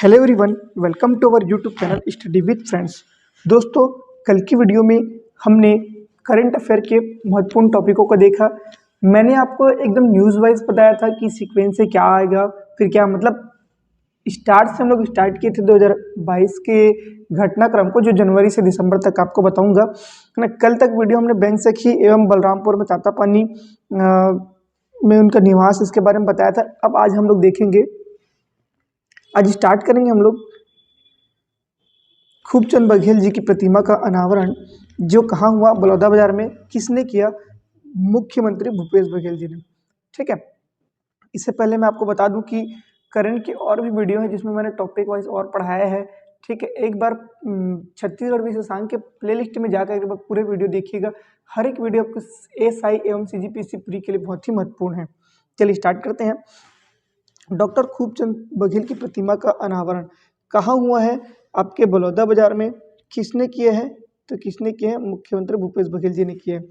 Hello everyone, welcome to our YouTube channel study with friends. दोस्तों, कल की video में हमने करंट अफेयर के महत्वपूर्ण टॉपिकों को देखा। मैंने आपको एकदम न्यूज़ वाइज बताया था कि सीक्वेंस से क्या आएगा, फिर क्या मतलब स्टार्ट से हम लोग स्टार्ट किए थे 2022 के घटनाक्रम को, जो जनवरी से दिसंबर तक आपको बताऊंगा, है ना। कल तक वीडियो हमने बैंक सखी एवं बलरामपुर में तातापानी में उनका निवास, इसके बारे में बताया था। अब आज हम लोग देखेंगे, आज स्टार्ट करेंगे हम लोग खूबचंद बघेल जी की प्रतिमा का अनावरण, जो कहाँ हुआ, बलौदाबाजार में। किसने किया? मुख्यमंत्री भूपेश बघेल जी ने। ठीक है। इससे पहले मैं आपको बता दूं कि करंट की और भी वीडियो है जिसमें मैंने टॉपिक वाइज और पढ़ाया है। ठीक है, एक बार छत्तीसगढ़ विशेषांक के प्लेलिस्ट में जाकर एक बार पूरे वीडियो देखिएगा। हर एक वीडियो आपको एसआई एवं सीजीपीएससी प्री के लिए बहुत ही महत्वपूर्ण है। चलिए स्टार्ट करते हैं। डॉक्टर खूबचंद बघेल की प्रतिमा का अनावरण कहाँ हुआ है? आपके बलौदाबाजार में। किसने किए हैं? तो किसने किए हैं? मुख्यमंत्री भूपेश बघेल जी ने किए हैं।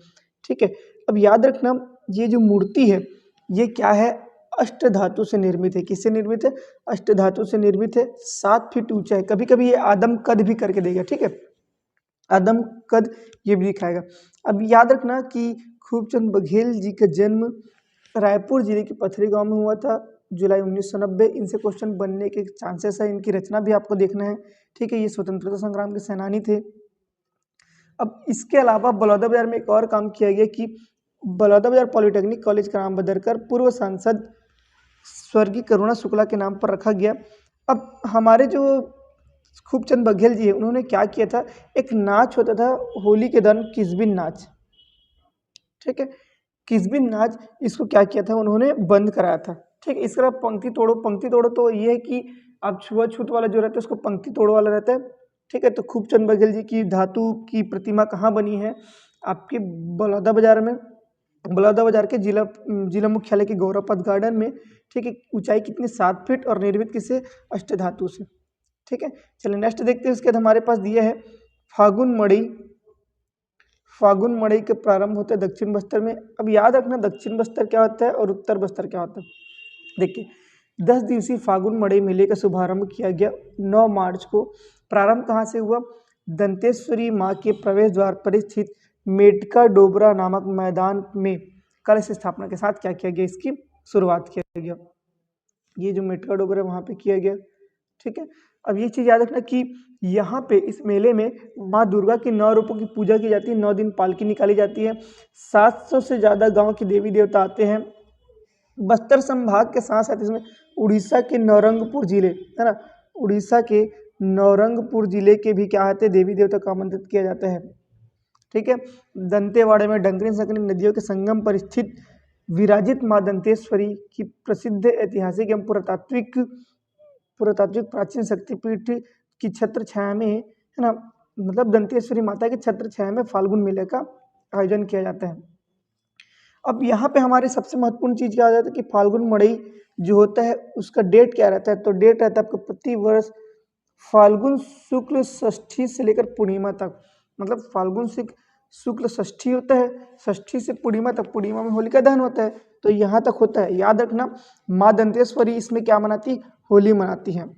ठीक है। अब याद रखना, ये जो मूर्ति है ये क्या है? अष्ट धातु से निर्मित है। किससे निर्मित है? अष्ट धातु से निर्मित है। 7 फीट ऊंचा है। कभी कभी ये आदम कद भी करके देगा। ठीक है, आदम कद ये भी दिखाएगा। अब याद रखना कि खूबचंद बघेल जी का जन्म रायपुर जिले के पथरी गांव में हुआ था, जुलाई 1990। इनसे क्वेश्चन बनने के चांसेस है। इनकी रचना भी आपको देखना है। ठीक है, ये स्वतंत्रता संग्राम के सेनानी थे। अब इसके अलावा बलौदाबाजार में एक और काम किया गया कि बलौदाबाजार पॉलिटेक्निक कॉलेज का नाम बदलकर पूर्व सांसद स्वर्गीय करुणा शुक्ला के नाम पर रखा गया। अब हमारे जो खूबचंद बघेल जी है, उन्होंने क्या किया था, एक नाच होता था होली के दौरान, किसबिन नाच। ठीक है, किसबिन नाच, इसको क्या किया था, उन्होंने बंद कराया था। ठीक है, इसका पंक्ति तोड़ो। पंक्ति तोड़ो तो ये है कि आप छुआछूत वाला जो रहता है उसको पंक्ति तोड़ो वाला रहता है। ठीक है, तो खूबचंद बघेल जी की धातु की प्रतिमा कहाँ बनी है? आपके बलौदाबाजार में, बलौदाबाजार के जिला मुख्यालय के गौरव पथ गार्डन में। ठीक है, ऊंचाई कितनी? 7 फीट और निर्मित किससे? अष्ट धातु से। ठीक है, चलिए नेक्स्ट देखते हैं। इसके बाद हमारे पास दिया है फागुन मड़ई। फागुन मड़ई के प्रारंभ होते हैं दक्षिण बस्तर में। अब याद रखना, दक्षिण बस्तर क्या होता है और उत्तर बस्तर क्या होता है। देखिए, 10 दिवसीय फागुन मड़ई मेले का शुभारंभ किया गया 9 मार्च को। प्रारंभ कहाँ से हुआ? दंतेश्वरी माँ के प्रवेश द्वार पर स्थित मेटका डोबरा नामक मैदान में कलश स्थापना के साथ क्या किया गया? इसकी शुरुआत किया गया। ये जो मेटका डोबरा वहाँ पे किया गया। ठीक है, अब ये चीज़ याद रखना कि यहाँ पे इस मेले में माँ दुर्गा के 9 रूपों की पूजा की जाती है। 9 दिन पालकी निकाली जाती है। 700 से ज़्यादा गांव के देवी देवता आते हैं। बस्तर संभाग के साथ साथ इसमें उड़ीसा के नौरंगपुर जिले, है ना, उड़ीसा के नौरंगपुर जिले के भी क्या आते हैं? देवी देवता को आमंत्रित किया जाता है। ठीक है, दंतेवाड़े में डंगरी सकरी नदियों के संगम पर स्थित विराजित माँ दंतेश्वरी की प्रसिद्ध ऐतिहासिक एवं पुरातात्विक प्राचीन शक्तिपीठ की छत्र छाया में, है ना, मतलब दंतेश्वरी माता की छत्र छाया में फाल्गुन मेले का आयोजन किया जाता है। अब यहाँ पे हमारे सबसे महत्वपूर्ण चीज क्या आ जाता है कि फाल्गुन मड़ई जो होता है उसका डेट क्या रहता है? तो डेट रहता है आपका प्रति वर्ष फाल्गुन शुक्ल षष्ठी से लेकर पूर्णिमा तक। मतलब फाल्गुन शुक्ल षष्ठी होता है, षष्ठी से पूर्णिमा तक। पूर्णिमा में होलिका दहन होता है, तो यहाँ तक होता है। याद रखना, माँ दंतेश्वरी इसमें क्या मनाती? होली मनाती है।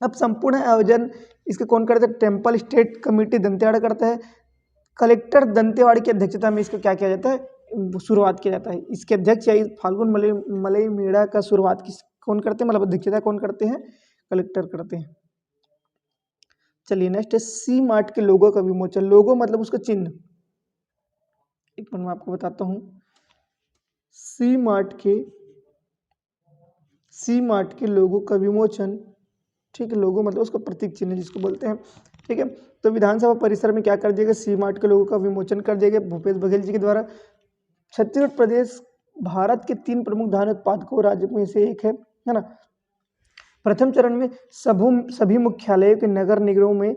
अब संपूर्ण आयोजन इसके कौन करते हैं? टेम्पल स्टेट कमेटी दंतेवाड़ा करता है। कलेक्टर दंतेवाड़ा की अध्यक्षता में इसको क्या किया जाता है? शुरुआत किया जाता है। इसके अध्यक्ष या फाल्गुन मलई मेला का शुरुआत कौन करते हैं, मतलब अध्यक्षता कौन करते हैं? कलेक्टर करते हैं। चलिए नेक्स्ट है सी मार्ट के लोगो का विमोचन। लोगो मतलब उसका चिन्ह। एक मिनट में आपको बताता हूँ। सी मार्ट के लोगो का विमोचन। ठीक है, लोगो मतलब उसका प्रतीक चिन्ह जिसको बोलते हैं। ठीक है, तो विधानसभा परिसर में क्या कर दिया गया? सी मार्ट के लोगों का विमोचन कर दिया गया भूपेश बघेल जी के द्वारा। छत्तीसगढ़ प्रदेश भारत के 3 प्रमुख धान उत्पादकों राज्य में से एक है ना। प्रथम चरण में सभी मुख्यालयों के नगर निगमों में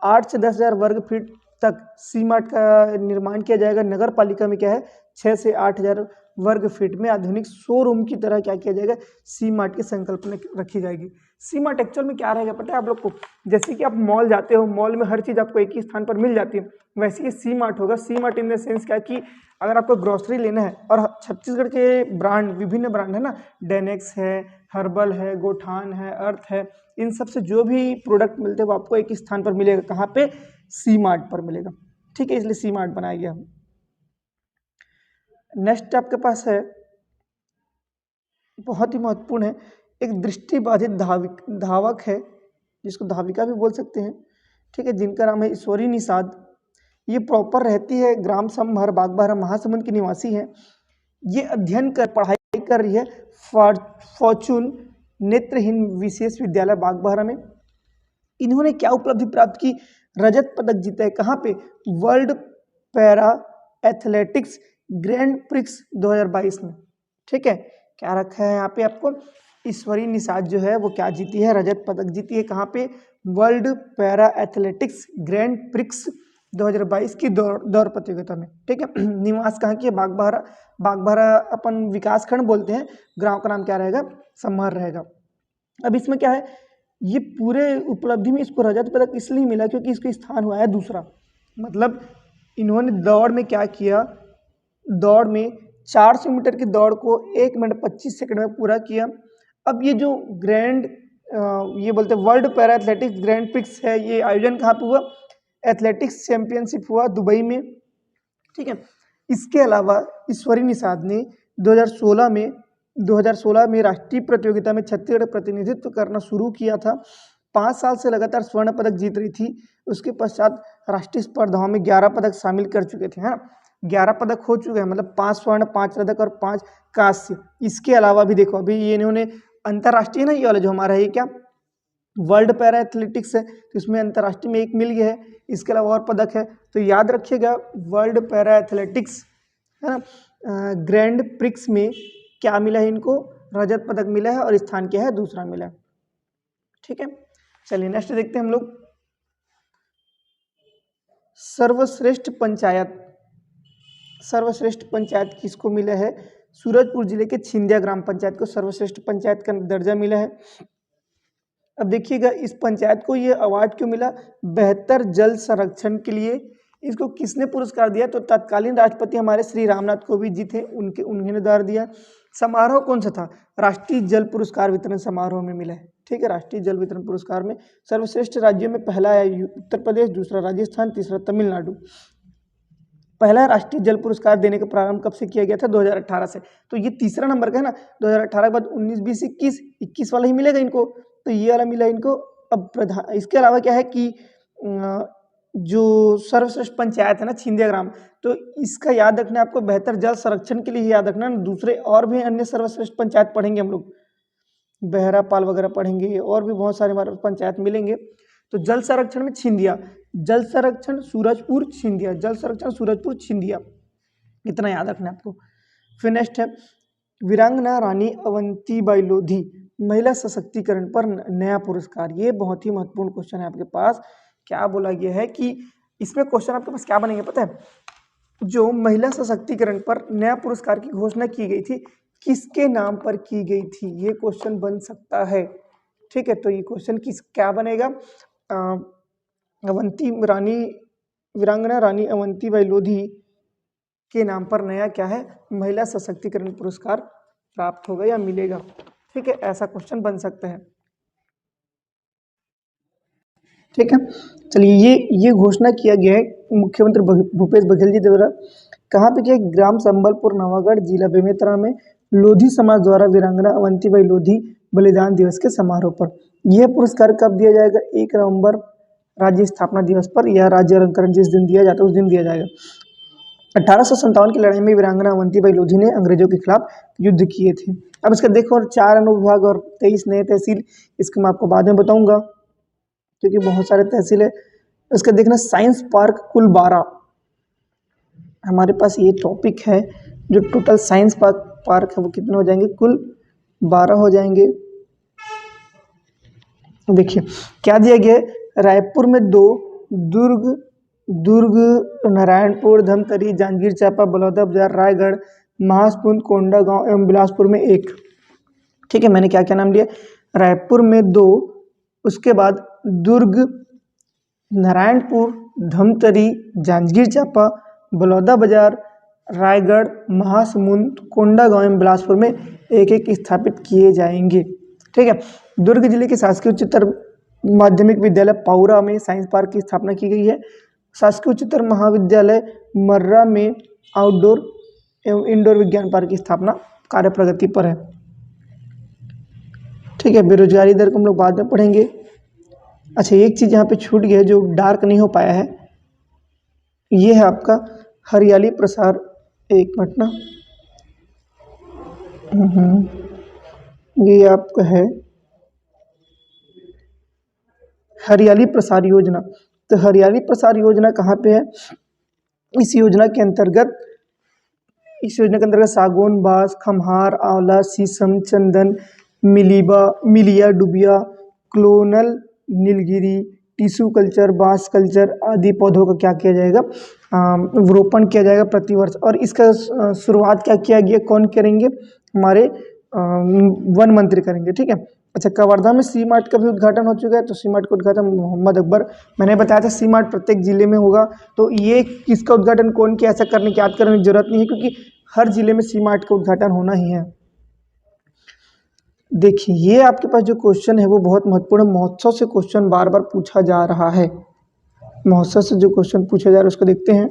8 से 10,000 वर्ग फीट तक सी मार्ट का निर्माण किया जाएगा। नगर पालिका में क्या है? 6 से 8,000 वर्ग फीट में आधुनिक शोरूम की तरह क्या किया जाएगा, सी मार्ट की संकल्पना रखी जाएगी। सी मार्ट एक्चुअल में क्या रहेगा पता है आप लोग को, जैसे कि आप मॉल जाते हो, मॉल में हर चीज़ आपको एक ही स्थान पर मिल जाती है, वैसे ही सी मार्ट होगा। सी मार्ट इन द सेंस क्या कि अगर आपको ग्रोसरी लेना है, और छत्तीसगढ़ के ब्रांड, विभिन्न ब्रांड है ना, डेनेक्स है, हर्बल है, गोठान है, अर्थ है, इन सब से जो भी प्रोडक्ट मिलते हैं वो आपको एक ही स्थान पर मिलेगा। कहाँ पे, सी मार्ट पर मिलेगा। ठीक है, इसलिए सी मार्ट बनाया गया। नेक्स्ट आपके पास है, बहुत ही महत्वपूर्ण है, एक दृष्टिबाधित धावक है, जिसको धाविका भी बोल सकते हैं। ठीक है, जिनका नाम है ईश्वरी निषाद। ये प्रॉपर रहती है ग्राम समहर बागबाहरा महासमुंद की निवासी है। ये अध्ययन कर पढ़ाई कर रही है फॉर्चून नेत्रहीन विशेष विद्यालय बागबाहरा में। इन्होंने क्या उपलब्धि प्राप्त की, रजत पदक जीता है। कहाँ पे, world para athletics grand prix 2022 में। ठीक है, क्या रखा है यहाँ पे आपको, ईश्वरी निषाद जो है वो क्या जीती है, रजत पदक जीती है। कहाँ पे, world para athletics grand prix 2022 की दौड़ प्रतियोगिता में। ठीक है, निवास कहाँ की है, बागबाहरा। बागबाहरा अपन विकास खंड बोलते हैं, गांव का नाम क्या रहेगा, समहर रहेगा। अब इसमें क्या है, ये पूरे उपलब्धि में इसको रजत पदक इसलिए मिला क्योंकि इसको स्थान हुआ है दूसरा। मतलब इन्होंने दौड़ में क्या किया, दौड़ में 400 मीटर की दौड़ को 1 मिनट 25 सेकंड में पूरा किया। अब ये जो ग्रैंड ये बोलते हैं world para athletics grand prix है, ये आयोजन कहाँ पे हुआ, एथलेटिक्स चैंपियनशिप हुआ दुबई में। ठीक है, इसके अलावा ईश्वरी निषाद ने 2016 में राष्ट्रीय प्रतियोगिता में छत्तीसगढ़ प्रतिनिधित्व करना शुरू किया था। 5 साल से लगातार स्वर्ण पदक जीत रही थी। उसके पश्चात राष्ट्रीय स्पर्धाओं में 11 पदक शामिल कर चुके थे, है ना, 11 पदक हो चुके हैं, मतलब 5 स्वर्ण, 5 रजत और 5 कांस्य। इसके अलावा भी देखो, अभी ये इन्होंने अंतर्राष्ट्रीय ना, ये वाला जो हमारा है क्या वर्ल्ड पैरा एथलेटिक्स है, तो इसमें अंतर्राष्ट्रीय में 1 मिल गया है। इसके अलावा और पदक है, तो याद रखिएगा वर्ल्ड पैरा एथलेटिक्स है ना, ग्रैंड प्रिक्स में क्या मिला है इनको, रजत पदक मिला है, और स्थान क्या है, दूसरा मिला है। ठीक है, चलिए नेक्स्ट देखते हैं हम लोग, सर्वश्रेष्ठ पंचायत किसको मिला है, सूरजपुर जिले के छिंदिया ग्राम पंचायत को सर्वश्रेष्ठ पंचायत का दर्जा मिला है। अब देखिएगा इस पंचायत को ये अवार्ड क्यों मिला, बेहतर जल संरक्षण के लिए। इसको किसने पुरस्कार दिया, तो तत्कालीन राष्ट्रपति हमारे श्री रामनाथ कोविंद जी थे, उन्होंने द्वारा दिया। समारोह कौन सा था, राष्ट्रीय जल पुरस्कार वितरण समारोह में मिला है। ठीक है, राष्ट्रीय जल वितरण पुरस्कार में सर्वश्रेष्ठ राज्यों में पहला है उत्तर प्रदेश, दूसरा राजस्थान, तीसरा तमिलनाडु। पहला राष्ट्रीय जल पुरस्कार देने का प्रारंभ कब से किया गया था, 2018 से। तो ये तीसरा नंबर का है ना, 2018 के बाद 19, 20, 21 वाला ही मिलेगा इनको, तो ये वाला मिला इनको। अब इसके अलावा क्या है कि जो सर्वश्रेष्ठ पंचायत है ना छिंदिया ग्राम, तो इसका याद रखना आपको, बेहतर जल संरक्षण के लिए याद रखना। दूसरे और भी अन्य सर्वश्रेष्ठ पंचायत पढ़ेंगे हम लोग, बहरापाल वगैरह पढ़ेंगे, और भी बहुत सारे हमारे पंचायत मिलेंगे। तो जल संरक्षण में छिंदिया, जल संरक्षण सूरजपुर छिंदिया, जल संरक्षण सूरजपुर छिंदिया, इतना याद रखना आपको। फिर नेक्स्ट है वीरांगना रानी अवंतीबाई लोधी महिला सशक्तिकरण पर नया पुरस्कार। ये बहुत ही महत्वपूर्ण क्वेश्चन है आपके पास। क्या बोला गया है कि इसमें क्वेश्चन आपके पास क्या बनेंगे पता है, जो महिला सशक्तिकरण पर नया पुरस्कार की घोषणा की गई थी, किसके नाम पर की गई थी, ये क्वेश्चन बन सकता है। ठीक है, तो ये क्वेश्चन क्या बनेगा, वीरांगना रानी अवंतीबाई लोधी के नाम पर नया क्या है, महिला सशक्तिकरण पुरस्कार प्राप्त होगा या मिलेगा। ठीक है, ऐसा क्वेश्चन बन सकता है। ठीक है, चलिए ये घोषणा किया गया है मुख्यमंत्री भूपेश बघेल जी द्वारा। कहाँ पे किया, ग्राम संबलपुर नवागढ़ जिला बेमेतरा में लोधी समाज द्वारा वीरांगना अवंतीबाई लोधी बलिदान दिवस के समारोह पर। यह पुरस्कार कब दिया जाएगा, 1 नवंबर राज्य स्थापना दिवस पर, या राज्य अलंकरण जिस दिन दिया जाता है उस दिन दिया जाएगा। 1857 की लड़ाई में वीरांगना अवंतीबाई लोधी ने अंग्रेजों के खिलाफ युद्ध किए थे। अब इसका देखो, और 4 अनुविभाग और 23 नए तहसील, इसको मैं आपको बाद में बताऊंगा क्योंकि बहुत सारे तहसील है। इसका देखना साइंस पार्क कुल 12 हमारे पास ये टॉपिक है, जो टोटल साइंस पार्क है वो कितने हो जाएंगे, कुल 12 हो जाएंगे। देखिए क्या दिया गया है, रायपुर में 2, दुर्ग नारायणपुर, धमतरी, जांजगीर चांपा, बलौदा बाजार, रायगढ़, महासमुंद, कोंडागांव एवं बिलासपुर में 1। ठीक है, मैंने क्या क्या नाम लिया, रायपुर में 2, उसके बाद दुर्ग, नारायणपुर, धमतरी, जांजगीर चांपा, बलौदाबाजार, रायगढ़, महासमुंद, कोंडागांव एवं बिलासपुर में 1-1 स्थापित किए जाएंगे। ठीक है, दुर्ग जिले के शासकीय उच्चतर माध्यमिक विद्यालय पाउरा में साइंस पार्क की स्थापना की गई है। शासकीय उच्चतर महाविद्यालय मर्रा में आउटडोर एवं इंडोर विज्ञान पार्क की स्थापना कार्य प्रगति पर है। ठीक है, बेरोजगारी दर को हम लोग बाद में पढ़ेंगे। अच्छा, एक चीज़ यहाँ पे छूट गया है जो डार्क नहीं हो पाया है, ये है आपका हरियाली प्रसार, एक मिनट ना, ये आपका है हरियाली प्रसार योजना। तो हरियाली प्रसार योजना कहाँ पे है, इस योजना के अंतर्गत सागौन, बांस, खम्हार, आंवला, शीशम, चंदन, मिलिया, dubia, clonal, Nilgiri, tissue culture, बांस कल्चर आदि पौधों का क्या किया जाएगा, रोपण किया जाएगा प्रतिवर्ष। और इसका शुरुआत क्या किया गया, कौन करेंगे, हमारे वन मंत्री करेंगे। ठीक है। अच्छा, कवर्धा में सी मार्ट का भी उद्घाटन हो चुका है, तो सी मार्ट का उद्घाटन मोहम्मद अकबर, मैंने बताया था सी मार्ट प्रत्येक जिले में होगा, तो ये किसका उद्घाटन कौन किया, ऐसा करने की याद करने की जरूरत नहीं है, क्योंकि हर जिले में सी मार्ट का उद्घाटन होना ही है। देखिए, ये आपके पास जो क्वेश्चन है वो बहुत महत्वपूर्ण, महोत्सव से क्वेश्चन बार बार पूछा जा रहा है। महोत्सव से जो क्वेश्चन पूछा जा रहा है उसको देखते हैं।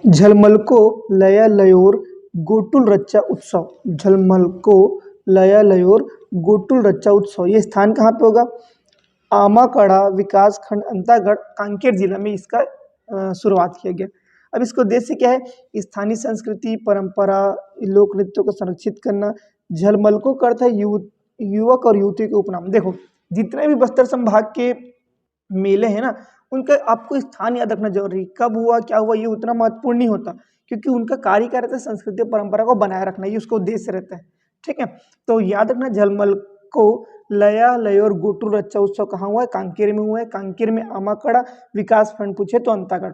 झलमलको लया लयोर गोटुल रच्चा उत्सव, झलमलको लया लयोर गोटुल रच्चा उत्सव, ये स्थान कहाँ पे होगा, आमाकड़ा विकास खंड, अंतागढ़, कांकेर जिला में इसका शुरुआत किया गया। अब इसका उद्देश्य क्या है, स्थानीय संस्कृति, परंपरा, लोक नृत्यों को संरक्षित करना। झलमलको का अर्थ है युवक और युवती के उपनाम। देखो, जितने भी बस्तर संभाग के मेले हैं ना, उनका आपको स्थान याद रखना जरूरी, कब हुआ क्या हुआ ये उतना महत्वपूर्ण नहीं होता, क्योंकि उनका कार्य क्या रहता है, संस्कृति और परंपरा को बनाए रखना, ये उसका उद्देश्य रहता है। ठीक है, तो याद रखना, झलमलको लया लयोर गोटुल रच्चा उत्सव कहाँ हुआ है, कांकेर में हुआ है। कांकेर में आमाकड़ा विकास खंड पूछे तो अंतागढ़।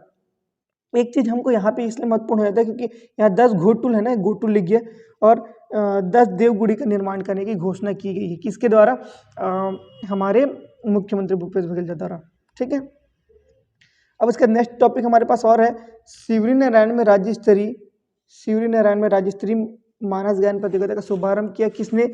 एक चीज हमको यहाँ पे इसलिए महत्वपूर्ण हो जाता है क्योंकि यहाँ 10 घोटुल है ना, घोटुल लिख गया, और 10 देवगुड़ी का निर्माण करने की घोषणा की गई है, किसके द्वारा, हमारे मुख्यमंत्री भूपेश बघेल द्वारा। ठीक है। अब इसका नेक्स्ट टॉपिक हमारे पास और है, शिवरी नारायण में राज्य स्तरीय मानस गायन प्रतियोगिता का शुभारंभ किया किसने,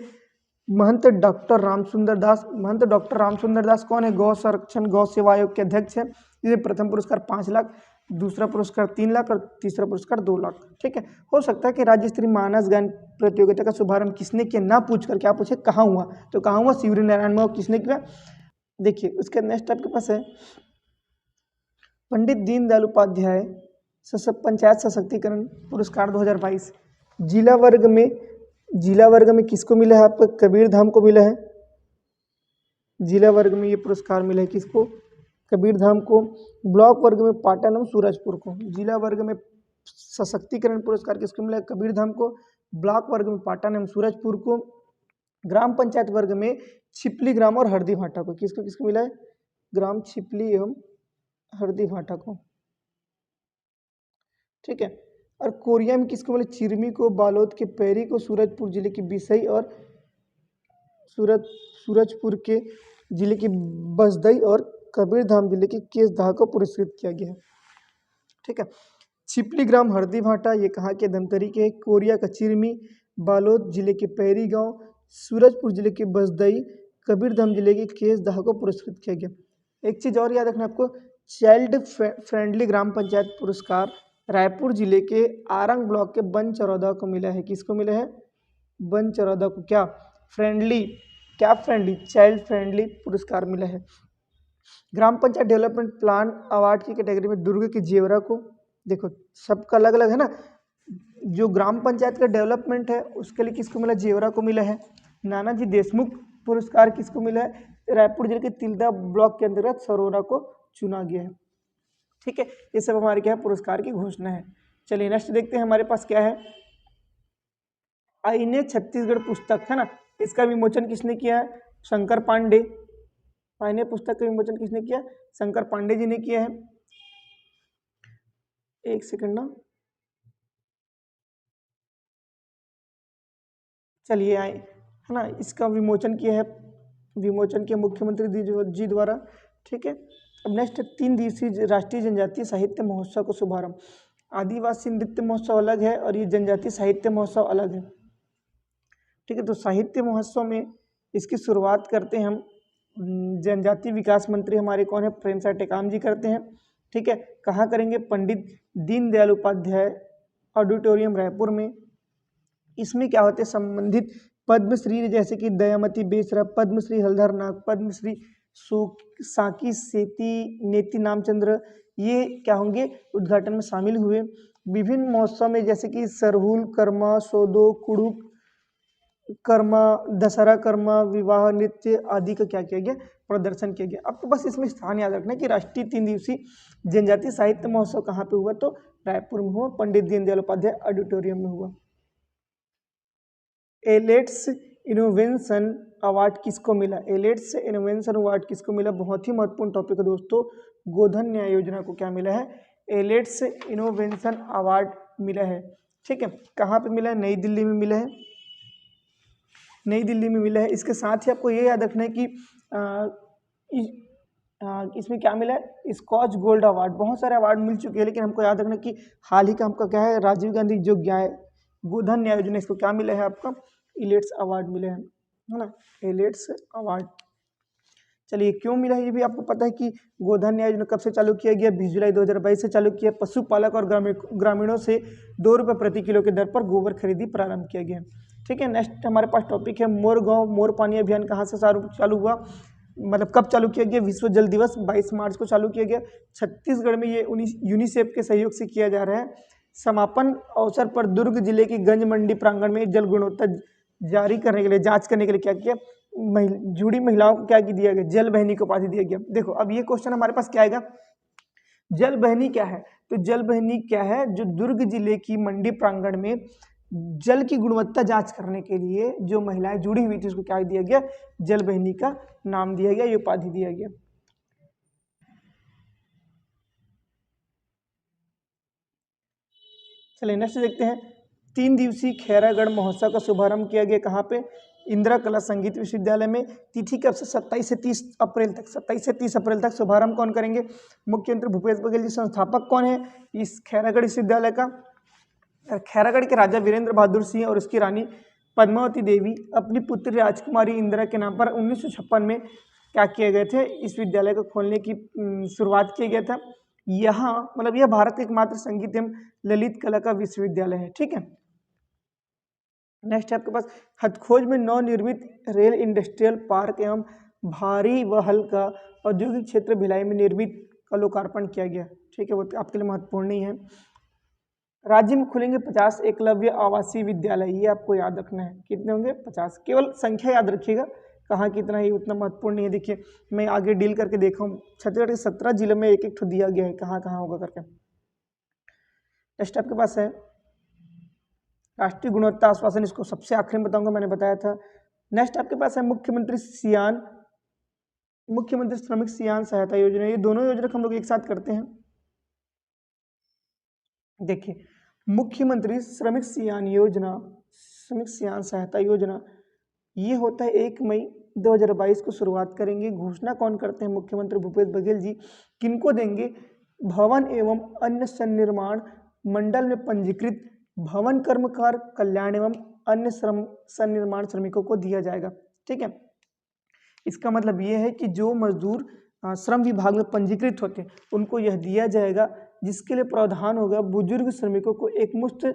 महंत डॉक्टर रामसुंदर दास। महंत डॉक्टर रामसुंदर दास कौन है, गौ संरक्षण गौ सेवा आयोग के अध्यक्ष है। इसे प्रथम पुरस्कार 5 लाख, दूसरा पुरस्कार 3 लाख और तीसरा पुरस्कार 2 लाख। ठीक है, हो सकता है कि राज्य स्तरीय मानस गायन प्रतियोगिता का शुभारंभ किसने किया ना पूछ कर क्या पूछे, कहाँ हुआ, तो कहाँ हुआ, शिवरी नारायण में, किसने किया। देखिए, उसके नेक्स्ट आपके पास है, पंडित दीनदयाल उपाध्याय पंचायत सशक्तिकरण पुरस्कार 2022 जिला वर्ग में किसको मिला है, आपको कबीर धाम को मिला है। जिला वर्ग में ये पुरस्कार मिला है किसको, कबीर धाम को। ब्लॉक वर्ग में पाटन एवं सूरजपुर को। जिला वर्ग में सशक्तिकरण पुरस्कार किसको मिला है, कबीर धाम को। ब्लॉक वर्ग में पाटन एवं सूरजपुर को। ग्राम पंचायत वर्ग में छिपली ग्राम और हरदी भाटा को। किसको किसको मिला है, ग्राम छिपली एवं हरदी भाटा को। ठीक है, और कोरिया में किसको मिला, चिरमी को, बालोद के पैरी को, सूरजपुर जिले की बिसई और सूरजपुर के जिले की बसदई और कबीरधाम जिले के केसदहा को पुरस्कृत किया गया है। ठीक है, छिपली ग्राम हरदी भाटा ये कहाँ के, धमतरी के। कोरिया का चिरमी, बालोद जिले के पैरी गांव, सूरजपुर जिले के बसदई, कबीरधाम जिले के केसदहा को पुरस्कृत किया गया। एक चीज़ और याद रखना आपको, चाइल्ड फ्रेंडली ग्राम पंचायत पुरस्कार रायपुर जिले के आरंग ब्लॉक के बनचरौदा को मिला है। किसको मिला है, बनचरौदा को। क्या फ्रेंडली, चाइल्ड फ्रेंडली पुरस्कार मिला है। ग्राम पंचायत डेवलपमेंट प्लान अवार्ड की कैटेगरी में दुर्ग के जेवरा को। देखो, सबका अलग अलग है ना, जो ग्राम पंचायत का डेवलपमेंट है उसके लिए किसको मिला, जेवरा को मिला है। नानाजी देशमुख पुरस्कार किसको मिला है, रायपुर जिले के तिल्दा ब्लॉक के अंतर्गत सरोरा को चुना गया है। ठीक है, ये सब हमारे क्या है, पुरस्कार की घोषणा है। चलिए नेक्स्ट देखते हैं हमारे पास क्या है, आईने छत्तीसगढ़ पुस्तक है ना, इसका विमोचन किसने किया है, शंकर पांडे। आईने पुस्तक का विमोचन किसने किया, शंकर पांडे जी ने किया है। एक सेकंड ना, चलिए आए, है ना, इसका विमोचन किया मुख्यमंत्री जी द्वारा। ठीक है, अब नेक्स्ट 3 दिवसीय राष्ट्रीय जनजातीय साहित्य महोत्सव का शुभारंभ। आदिवासी नृत्य महोत्सव अलग है और ये जनजातीय साहित्य महोत्सव अलग है। ठीक है, तो साहित्य महोत्सव में इसकी शुरुआत करते हैं हम, जनजातीय विकास मंत्री हमारे कौन है, प्रेमसाय टेकाम जी करते हैं। ठीक है, कहाँ करेंगे, पंडित दीनदयाल उपाध्याय ऑडिटोरियम रायपुर में। इसमें क्या होते हैं, संबंधित पद्मश्री जैसे कि दयामती बेसरा, पद्मश्री हलधर नाग, पद्मश्री साकी सेती नेति नामचंद्र, ये क्या होंगे, उद्घाटन में शामिल हुए। विभिन्न महोत्सव में जैसे कि सरहुल कर्मा, सोदो, कुड़ुक कर्मा, दशहरा कर्मा, विवाह नृत्य आदि का क्या किया गया, प्रदर्शन किया गया। अब तो बस इसमें स्थान याद रखना है कि राष्ट्रीय 3 दिवसीय जनजातीय साहित्य महोत्सव कहाँ पे हुआ, तो रायपुर में हुआ, पंडित दीनदयाल उपाध्याय ऑडिटोरियम में हुआ। एलेट्स इनोवेशन अवार्ड किसको मिला, एलेट्स इनोवेशन अवार्ड किसको मिला, बहुत ही महत्वपूर्ण टॉपिक है दोस्तों। गोधन न्याय योजना को क्या मिला है, एलेट्स इनोवेशन अवार्ड मिला है। ठीक है, कहाँ पे मिला है, नई दिल्ली में मिला है, नई दिल्ली में मिला है। इसके साथ ही आपको ये याद रखना है कि इसमें क्या मिला है, स्कॉच गोल्ड अवार्ड। बहुत सारे अवार्ड मिल चुके हैं, लेकिन हमको याद रखना कि हाल ही का हमका क्या है, राजीव गांधी जो गोधन न्याय योजना, इसको क्या मिला है, आपका इलेट्स अवार्ड मिले हैं, है ना, इलेट्स अवार्ड। चलिए क्यों मिला है ये भी आपको पता है कि गोधन न्याय योजना कब से चालू किया गया, 20 जुलाई 2022 से चालू किया। पशुपालक और ग्रामीणों से 2 रुपये प्रति किलो के दर पर गोबर खरीदी प्रारंभ किया गया। ठीक है, नेक्स्ट हमारे पास टॉपिक है मोर गाँव मोर पानी अभियान कहाँ से चालू हुआ, मतलब कब चालू किया गया, विश्व जल दिवस 22 मार्च को चालू किया गया। छत्तीसगढ़ में ये यूनिसेफ के सहयोग से किया जा रहा है। समापन अवसर पर दुर्ग जिले की गंज मंडी प्रांगण में जल गुणवत्ता जारी करने के लिए, जांच करने के लिए क्या किया, जुड़ी महिलाओं को क्या दिया गया, जल बहनी को उपाधि दिया गया। देखो अब ये क्वेश्चन हमारे पास क्या आएगा, जल बहनी क्या है, तो जल बहनी क्या है, जो दुर्ग जिले की मंडी प्रांगण में जल की गुणवत्ता जांच करने के लिए जो महिलाएं जुड़ी हुई थी उसको क्या दिया गया, जल बहनी का नाम दिया गया, ये उपाधि दिया गया। चलिए नेक्स्ट देखते हैं, 3 दिवसीय खैरागढ़ महोत्सव का शुभारंभ किया गया कहाँ पे, इंदिरा कला संगीत विश्वविद्यालय में। तिथि कब से, 27 से 30 अप्रैल तक, 27 से 30 अप्रैल तक। शुभारंभ कौन करेंगे, मुख्यमंत्री भूपेश बघेल जी। संस्थापक कौन है इस खैरागढ़ विश्वविद्यालय का, खैरागढ़ के राजा वीरेंद्र बहादुर सिंह और उसकी रानी पद्मावती देवी अपनी पुत्री राजकुमारी इंदिरा के नाम पर 1956 में क्या किए गए थे, इस विद्यालय को खोलने की शुरुआत किया गया था। यहाँ मतलब यह भारत का एकमात्र संगीत एवं ललित कला का विश्वविद्यालय है। ठीक है, नेक्स्ट है आपके पास, हथखोज में नवनिर्मित रेल इंडस्ट्रियल पार्क एवं भारी व हल्का औद्योगिक क्षेत्र भिलाई में निर्मित का लोकार्पण किया गया। ठीक है, वो आपके लिए महत्वपूर्ण नहीं है। राज्य में खुलेंगे 50 एकलव्य आवासीय विद्यालय, ये आपको याद रखना है, कितने होंगे, 50। केवल संख्या याद रखिएगा, कहाँ कितना है उतना महत्वपूर्ण नहीं है। देखिए मैं आगे डील करके देखा हूँ, छत्तीसगढ़ के 17 जिलों में एक एक ठो दिया गया है, कहाँ कहाँ होगा करके। नेक्स्ट आपके पास है राष्ट्रीय गुणवत्ता आश्वासन, इसको सबसे आखिर में बताऊंगा, मैंने बताया था। नेक्स्ट आपके पास है मुख्यमंत्री श्रमिक सियान सहायता योजना, ये दोनों योजना को हम लोग एक साथ करते हैं। देखिए मुख्यमंत्री श्रमिक सियान सहायता योजना, ये होता है 1 मई 2022 को शुरुआत करेंगे। घोषणा कौन करते हैं, मुख्यमंत्री भूपेश बघेल जी। किनको देंगे, भवन एवं अन्य सन्निर्माण मंडल में पंजीकृत भवन कर्मकार कल्याण एवं अन्य सन्निर्माण श्रमिकों को दिया जाएगा। ठीक है, इसका मतलब ये है कि जो मजदूर श्रम विभाग में पंजीकृत होते हैं उनको यह दिया जाएगा, जिसके लिए प्रावधान होगा बुजुर्ग श्रमिकों को एक मुश्त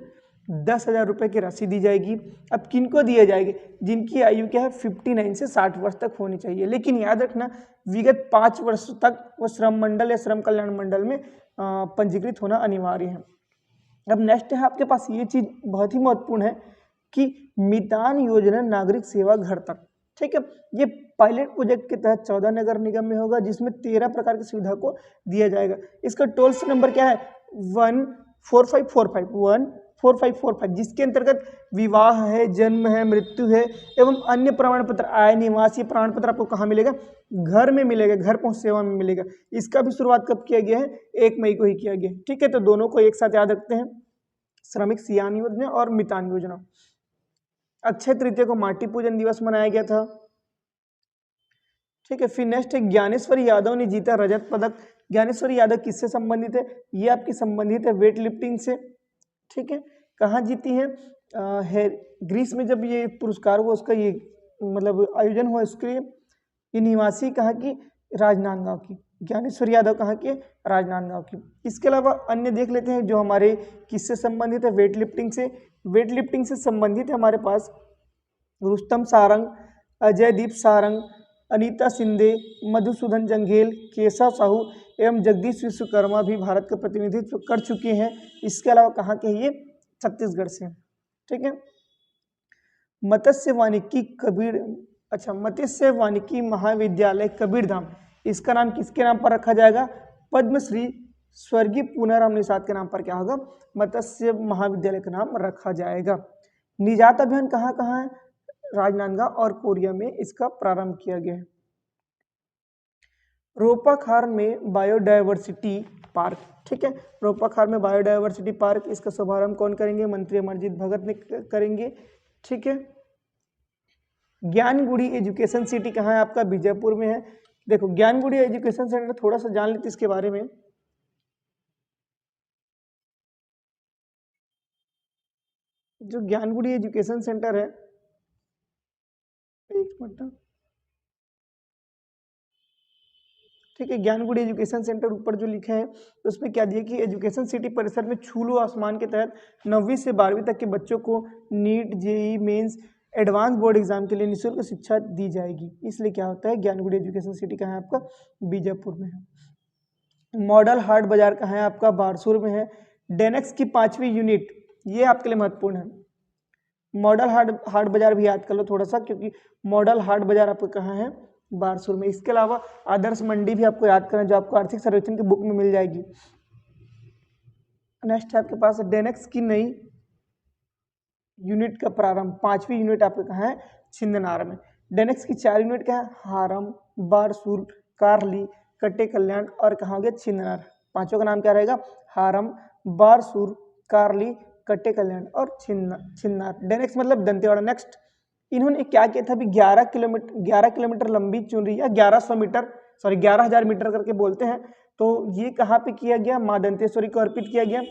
10,000 रुपये की राशि दी जाएगी। अब किनको दिए जाएंगे, जिनकी आयु क्या है 59 से 60 वर्ष तक होनी चाहिए। लेकिन याद रखना विगत 5 वर्ष तक वो श्रम मंडल या श्रम कल्याण मंडल में पंजीकृत होना अनिवार्य है। अब नेक्स्ट है आपके पास, ये चीज़ बहुत ही महत्वपूर्ण है कि मितान योजना नागरिक सेवा घर तक। ठीक है, ये पायलट प्रोजेक्ट के तहत 14 नगर निगम में होगा, जिसमें 13 प्रकार की सुविधा को दिया जाएगा। इसका टोल फ्री नंबर क्या है, 14545, जिसके अंतर्गत विवाह है, जन्म है, मृत्यु है एवं अन्य प्रमाण पत्र, आय निवासी प्रमाण पत्र आपको कहाँ मिलेगा, घर में मिलेगा, घर पहुंच सेवा में मिलेगा। इसका भी शुरुआत कब किया गया है, 1 मई को ही किया गया है। ठीक है, तो दोनों को एक साथ याद रखते हैं, श्रमिक सियान योजना और मितान योजना। अक्षय तृतीया को माटी पूजन दिवस मनाया गया था। ठीक है, फिर नेक्स्ट है ज्ञानेश्वरी यादव ने जीता रजत पदक। ज्ञानेश्वरी यादव किससे संबंधित है? ये आपकी संबंधित है वेट लिफ्टिंग से। ठीक है, कहाँ जीती है ग्रीस में जब ये पुरस्कार हुआ उसका ये मतलब आयोजन हुआ इसके लिए। ये निवासी कहाँ की? राजनांदगांव की। ज्ञानेश्वरी यादव कहाँ के? राजनांदगांव की। इसके अलावा अन्य देख लेते हैं जो हमारे किससे संबंधित है, वेट लिफ्टिंग से। वेट लिफ्टिंग से संबंधित है हमारे पास रुस्तम सारंग, अजयदीप सारंग, अनीता सिंधे, मधुसूदन जंघेल, केशव साहू एवं जगदीश विश्वकर्मा भी भारत का प्रतिनिधित्व कर चुके हैं। इसके अलावा कहाँ के? ये छत्तीसगढ़ से। ठीक है, मत्स्य वानिकी मत्स्य वानिकी महाविद्यालय कबीरधाम, इसका नाम किसके नाम पर रखा जाएगा? पद्मश्री स्वर्गीय पूनाराम निषाद के नाम पर क्या होगा? मत्स्य महाविद्यालय का नाम रखा जाएगा। निजात अभियान कहाँ कहाँ है? राजनांदगांव और कोरिया में इसका प्रारंभ किया गया है। रोपाखार में बायोडायवर्सिटी पार्क। ठीक है, रोपाखार में बायोडायवर्सिटी पार्क, इसका शुभारंभ कौन करेंगे? मंत्री अमरजीत भगत ने करेंगे। ठीक है, ज्ञानगुड़ी एजुकेशन सिटी कहाँ है आपका? बीजापुर में है। देखो ज्ञानगुड़ी एजुकेशन सेंटर थोड़ा सा जान लेते इसके बारे में। जो ज्ञानगुड़ी एजुकेशन सेंटर है, एक मिनट। ठीक है, ज्ञानगुड़ी एजुकेशन सेंटर ऊपर जो लिखा है तो उसमें क्या दिया कि एजुकेशन सिटी परिसर में छू लो आसमान के तहत 9वीं से 12वीं तक के बच्चों को NEET, JEE mains, advance board exam के लिए निःशुल्क शिक्षा दी जाएगी। इसलिए क्या होता है, ज्ञानगुड़ी एजुकेशन सिटी कहाँ है आपका? बीजापुर में है। मॉडल हाट बाजार कहाँ है आपका? बारसूर में है। डेनेक्स की 5वीं यूनिट, ये आपके लिए महत्वपूर्ण है। मॉडल हाट बाजार भी याद कर लो थोड़ा सा, क्योंकि मॉडल हाट बाजार आपका कहाँ है? बारसूर में। इसके अलावा आदर्श मंडी भी आपको याद करना, जो आपको आर्थिक सर्वेक्षण की बुक में मिल जाएगी। नेक्स्ट है आपके पास डेनेक्स की नई यूनिट का प्रारंभ, 5वीं यूनिट आपका कहाँ है? छिंदनार में। डेनेक्स की 4 यूनिट क्या है? हारम, बारसूर, कार्ली, कट्टे कल्याण और कहाँ हो गया? छिंदनार। पांचों का नाम क्या रहेगा? हारम, बारसूर, कार्ली, कट्टे कल्याण और छिंदनार। डेनेक्स मतलब दंतेवाड़ा। नेक्स्ट इन्होंने क्या किया था? अभी 11 किलोमीटर लंबी चुनरी या 11,000 मीटर करके बोलते हैं। तो ये कहाँ पे किया गया? माँ दंतेश्वरी को अर्पित किया गया।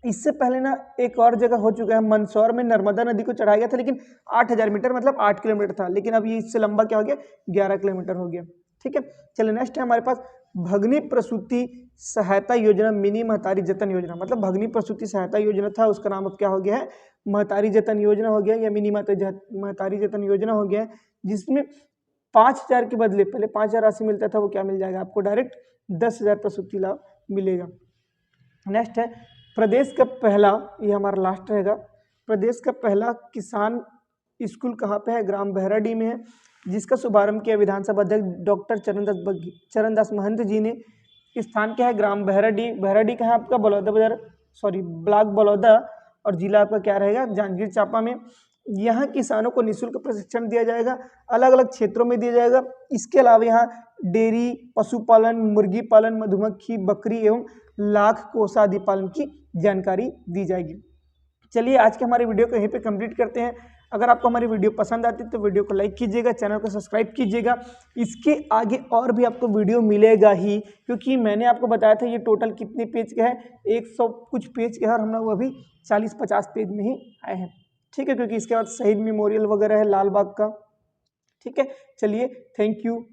इससे पहले ना एक और जगह हो चुका है, मंदसौर में नर्मदा नदी को चढ़ाया गया था, लेकिन 8,000 मीटर मतलब 8 किलोमीटर था, लेकिन अब ये इससे लंबा क्या हो गया? 11 किलोमीटर हो गया। ठीक है, चलिए नेक्स्ट है हमारे पास भगनी प्रसूति सहायता योजना, मिनी महतारी जतन योजना। मतलब भगनी प्रसूति सहायता योजना था, उसका नाम अब क्या हो गया है? महतारी जतन योजना हो गया या मिनी महतारी जतन योजना हो गया है, जिसमें 5,000 के बदले पहले 5,000 राशि मिलता था, वो क्या मिल जाएगा आपको? डायरेक्ट 10,000 प्रसूति लाभ मिलेगा। नेक्स्ट है प्रदेश का पहला, ये हमारा लास्ट रहेगा, प्रदेश का पहला किसान स्कूल कहाँ पे है? ग्राम बहराडी में है, जिसका शुभारंभ किया विधानसभा अध्यक्ष डॉक्टर चरणदास महंत जी ने। स्थान क्या है? ग्राम बहराडी। बहराडी कहाँ आपका? बलौदा बाजार, ब्लॉक बलौदा, और जिला आपका क्या रहेगा? जांजगीर चांपा में। यहाँ किसानों को निःशुल्क प्रशिक्षण दिया जाएगा, अलग अलग क्षेत्रों में दिया जाएगा। इसके अलावा यहाँ डेयरी, पशुपालन, मुर्गी पालन, मधुमक्खी, बकरी एवं लाख कोसा आदि पालन की जानकारी दी जाएगी। चलिए आज के हमारे वीडियो को यहीं पे कंप्लीट करते हैं। अगर आपको हमारी वीडियो पसंद आती है तो वीडियो को लाइक कीजिएगा, चैनल को सब्सक्राइब कीजिएगा। इसके आगे और भी आपको वीडियो मिलेगा ही, क्योंकि मैंने आपको बताया था ये टोटल कितने पेज का है, 100 कुछ पेज का है, और हम लोग अभी 40-50 पेज में ही आए हैं। ठीक है, क्योंकि इसके बाद शहीद मेमोरियल वगैरह है लाल बाग का। ठीक है, चलिए थैंक यू।